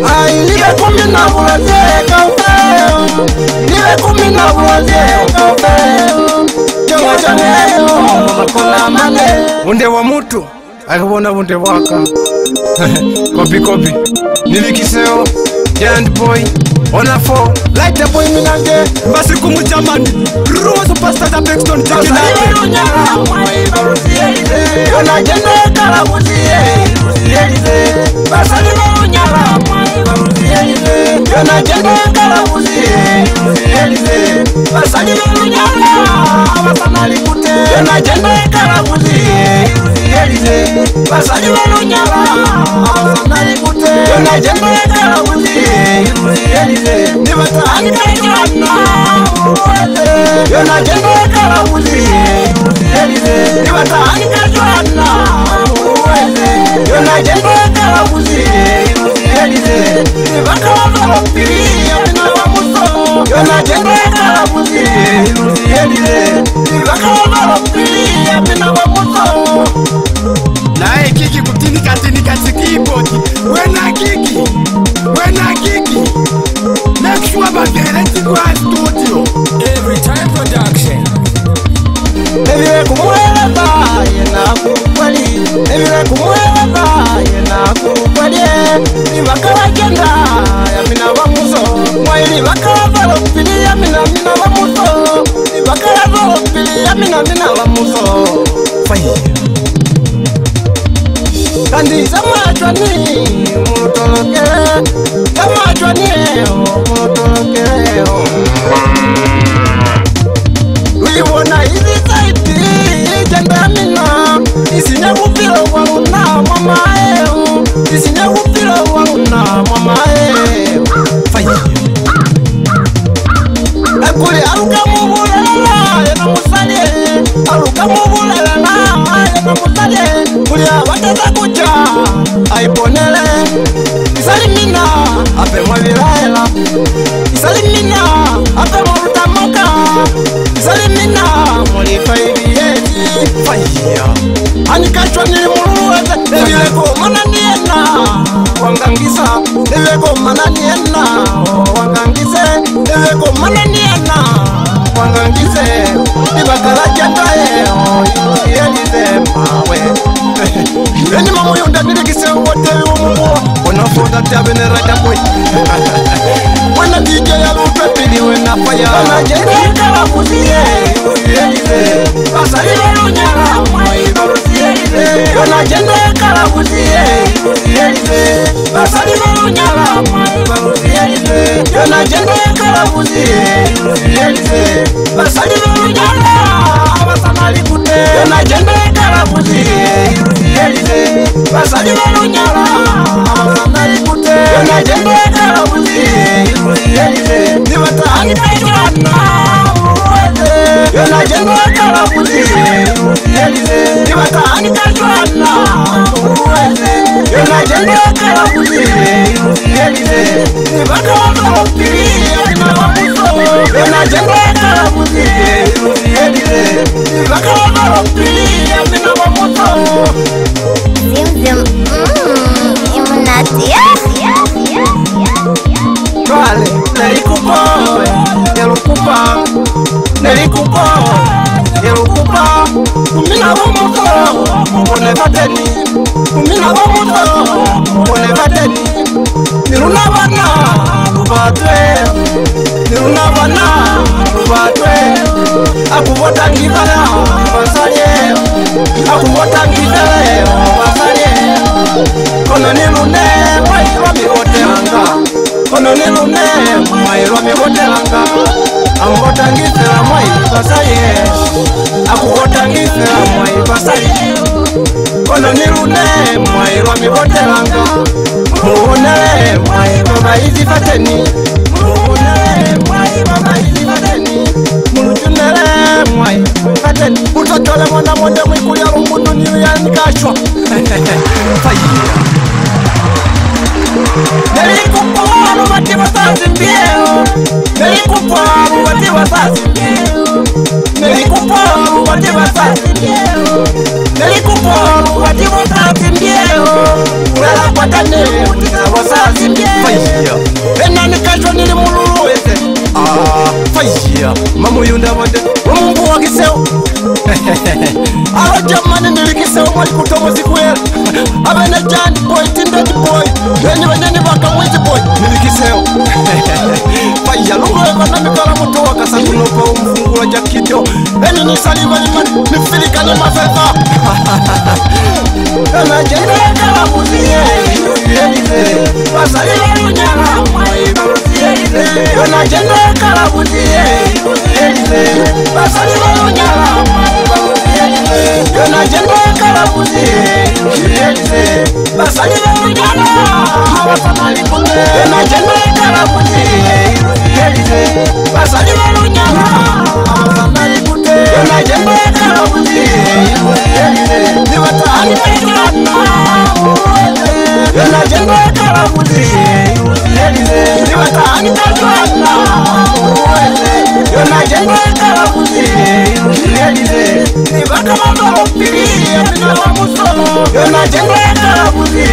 Ai niwe kumina buwaze kafe. Niwe kumina buwaze kafe. Jonga chane makona mane. Unde wa mutu akabona unde waka. Kopi nilikiseo Giant boy Ona 4 Light the boy minange Basi kumuchamani Rozo pasta za Bexton Jakinate Yona jende kalabuzie Basa lilu nyala Yona jende kalabuzie Basa lilu nyala Basana likute Yona jende kalabuzie Basa lilu nyala Basana likute Yona jende kalabuzie Nibata anikajwana Yona jende kalabuzie Nibata anikajwana Yona jende kalabuzie Nibaka wapiri Yona wamuso Yona jende kalabuzie Nibaka wapiri Yona wamuso Nae kiki kutinika sikiboti Wena kiki Make sure about the electrical studio Every time production. Ewe kumwela baye na kukweli Ewe kumwela baye na kukweli Nibakala jenda ya mina wamuso Mwaili bakala valopili ya mina wamuso Nibakala valopili ya mina wamuso Fire Kandi samachwani mutolokele Samachwani mutolokele Uliwona hizi saiti Jenda mina Isinya kupilo wauna mamae Isinya kupilo wauna mamae Fire Ekuli aluka mubulela Yena musalie Aluka mubulela Yena musalie Kuli abateza kucha Aiponele Isalimina Ape mwaviraela Isalimina Ape mwavutamoka Isalimina Mwalifa ibiyeti Faya Anikachwa nilimuluweze Neveko mananiena Wangangisa Neveko mananiena Wangangise Neveko mananiena Wangangise Nibakala jatae Yelize mawe Eni mamu yonda nilikise wote umuwa Wanafoda tabene rada boy Wana DJ ya lupepili wena faya Wana jene kalabuzie Yelize Basa lilu nyala Yelize Wana jene kalabuzie Yelize Basa lilu nyala Yelize Wana jene kalabuzie Yelize Basa lilu nyala Basana likute Yona jende kalabuzie Basa lilu nyala Basana likute Yona jende kalabuzie Nibata anikajwana Yona jende kalabuzie Nibata anikajwana Yona jende kalabuzie Nibaka wapiri Yona wamuso Yona jende kalabuzie Nibaka wapiri Yona wamuso Zim Imunatia Vale, nelikupo Yelukupa Kumina wamuso Mbone vateni Kumina wamuso Mbone vateni Niruna wana Rubatwe Niruna wana Rubatwe Akubota ngivaya Basalie Akubota ngivaya Basalie Kono nilune Mwairwa mihotelanga Kono nilune Mwairwa mihotelanga Akubota ngivaya Basalie Akubota ngivaya Basalie Kono nilune Mwairwa mihotelanga Muhunele Mwairwa baizi fateni Muhunele Mwairwa baizi fateni Mulujunele Mwairwa fateni Utotole mwana mwende mwikulia rumbudu niyo yanikashwa Faya Nelikupa rubati wasazi mbieo Nelikupa rubati wasazi mbieo Nelikupa rubati wasazi mbieo Nelikupa rubati wasazi mbieo Ulala kwa tane utiza wasazi mbieo wali kutomo sikwela abana jandi boy tindati boy wenye wenye baka mwizi boy nilikiseo faya lungo eva na mikala moto wakasangulo pa umfungula jakito eni nisaliva nifilika ni mafefa ena jende kala muzie yelize basaliva lunyala mwaiba yelize ena jende kala muzie yelize basaliva lunyala mwaiba Yona jende kalabuzi yelize basaliva lunyala abatamali kunde Yona jende kalabuzi yelize basaliva lunyala abatamali kunde Yona jende kalabuzi yelize nibatani pejana Yona jende kalabuzi yelize nibatani pejana Yona jende kalabuzi yelize nibatama pili mina musolo Yona jende kalabuzi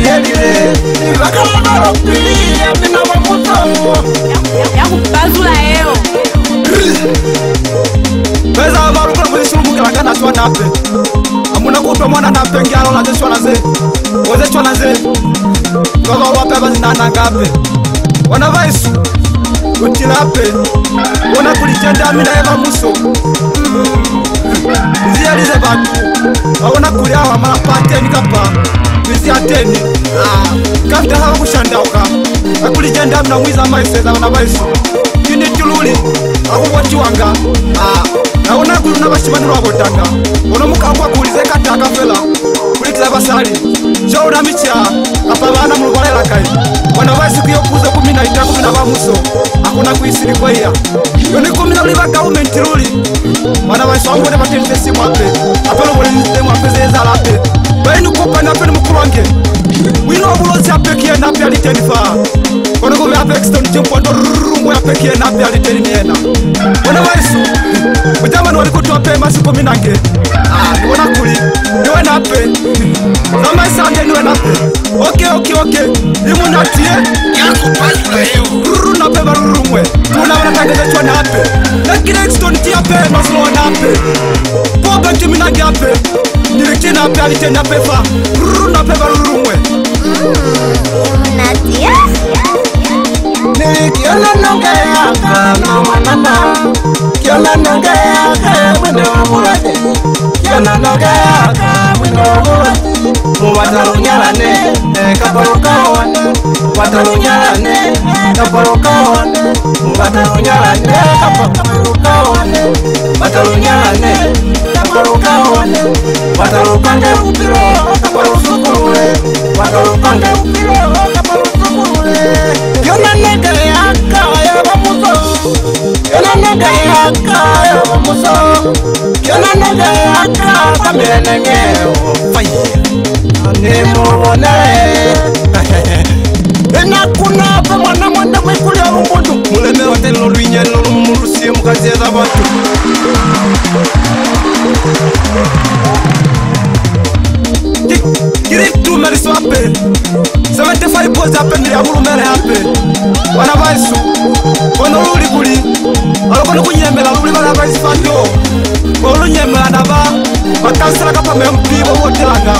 yelize nibatama pili mina musolo yakubazula eo Beza barukula kuzishuru kana twa nape amuna kutwa mwana nape ngalo na zeshwa na ze wezeshwa na ze baba wape bazinana ngape wana vaisu utilape wana kulijenda mina eva muso ziyalize batu wana kuliawa mala pateni kapa vizi ateni kafta hawa kushandauka akulijenda mina mwiza maiseza wana vaisu kini tululi akuwati wanga naona gulu nabashimaniro abotanga ono mukangwa kulize kataka fela kulikira basali shona micha apabana mulwalela kai wana basi kuyokuza 10 na bamuso akuna kuisiri kwa iya yoni 10 liba government ruli wana basi wangu ne batendesi mwape apelo bole nze mwape zeza lape bayinu kopana pene mukulange wino bulozi apekie na pya litenifa ono go ya Paxton chimpondo rumu ya pekie na pya liteniena wana basi Mujama nwali kutuwa pe masipo minange niwana kuli niwe nape Zama isange niwe nape Okay Imu natie Yakupazula eo Ruru nape baruru mwe Tuna wana tangeze chwa nape Lekine Exton tia pe maslo nape Poga timi nange ape Niliki nape alite nape fa Ruru nape baruru mwe Imu natie Kiona nongea kana manana Kiona nongea kana mwene wa mulade Kiona nongea kana mwene wa mulade Muwatalunyalane kapalukawane Muwatalunyalane kapalukawane Muwatalunyalane kapalukawane Muwatalunyalane kapalukawane Muwatalukange upiro kapalusukule Muwatalukange upiro kapalusukule Yona nega yaka ya bamuso Yona nega yaka ya bamuso Yona nega yaka kamere nengeo Faya Nemo wonere Ena kuna pa mwana mwanda mwikuli ya rumundu Muleme wate lolu inye lolu mumurusi mkazi ya zabatu Kirip tu meriso ape 75 pozi ape ndi ya bulu mere ape wana vaisu kono luli kuli alokoni kunyemela luli wana vaisi fanyo olu nyemela naba wakansila kapa mempibo wotelanga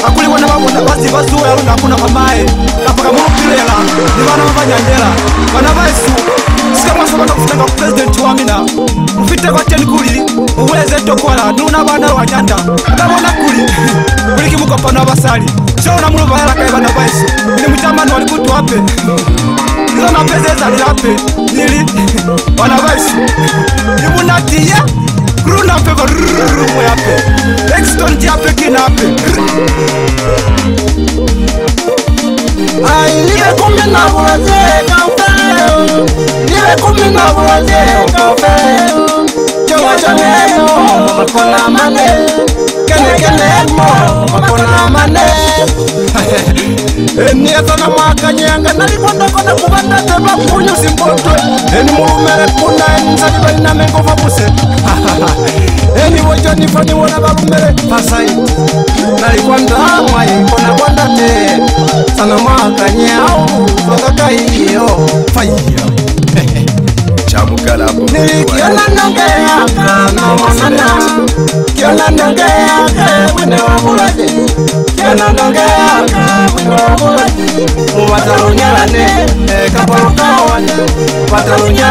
akuli wana wabona basi bazuwa ya luna kuna mamae kapaka mulupilela ni wana mabanyandela wana vaisu sika mwasoba kufutanga president wamina mufite kwa teni kuli uweze tokola nuna wana wanyanda kabona kuli kuliki mukopano wabasali shona mulu bahela kai wana vaisu ni mchamani walikutu wape Nilo na pezeza li hape Nili wana vaisu Imu natia Kuru na pepa rrrrumu yape Exton tia peki na hape Ay, niwe kumi na buwaze kaufe Niwe kumi na buwaze kaufe Chonga chonga mo Makona mane Kene mo Makona mane Eni etana makanyanga nalikonda kona kubanda teba kunyo simboto Eni mulumere kuna eni nsaliba ina mengo fabuse Eni wajani fani wana balumere pasai Nalikwanda mwaye kona kwanda te Sana makanyao Fakaka hiyo Faya Chamukalapo Nilikiona nongea Kana manana Kiona nongea Mwene wa Kana nongea mwingo Watalunya lane kapoluka wane Watalunya